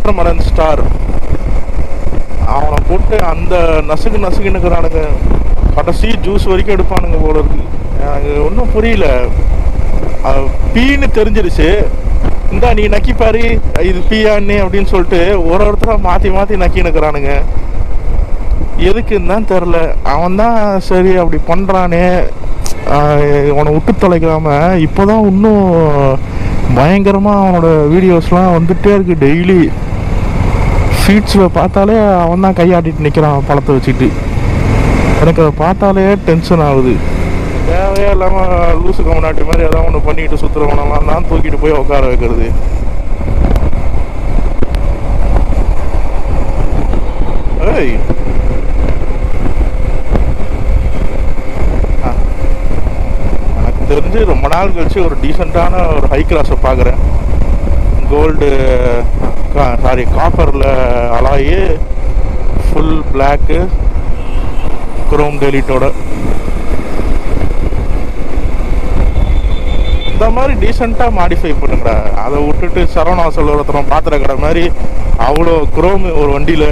Watermelon star அவனை போட்டு அந்த நசுக்குன்னுக்குறானுங்க. கடைசி ஜூஸ் வரைக்கும் எடுப்பானுங்க போல இருக்கு. எனக்கு ஒன்றும் புரியல. பீன்னு தெரிஞ்சிருச்சு, இந்தா நீ நக்கிப்பாரு இது பீயான்னு அப்படின்னு சொல்லிட்டு ஒருத்தர மாற்றி மாற்றி நக்கின்னுக்குறானுங்க. எதுக்குன்னு தான் தெரில. அவன் தான் சரி அப்படி பண்ணுறானே, அவனை விட்டு தொலைக்காம இப்போதான் இன்னும் பயங்கரமாக அவனோட வீடியோஸ்லாம் வந்துகிட்டே இருக்கு. டெய்லி ஃபீட்ஸில் பார்த்தாலே அவன் தான் கையாட்டிட்டு நிற்கிறான் பழத்தை வச்சுட்டு. எனக்கு அதை பார்த்தாலே டென்ஷன் ஆகுது. தேவையே இல்லாமல் லூசு கம்நாட்டி மாதிரி ஏதாவது ஒன்று பண்ணிக்கிட்டு சுற்றுறவனெல்லாம் தான் தூக்கிட்டு போய் உட்கார வைக்கிறது. ஏய் எனக்கு தெரிஞ்சு ரொம்ப நாள் கழிச்சு ஒரு டீசெண்டான ஒரு ஹை கிளாஸை பார்க்குறேன். Gold காப்பரில் alloy full block chrome டெலிட்டோட இந்த மாதிரி டீசெண்டாக மாடிஃபை பண்ணுங்கடா. அதை விட்டுட்டு சரவணா சொல்லுறோம் பாத்திர கடை மாதிரி அவ்வளோ குரோம் ஒரு வண்டியில்.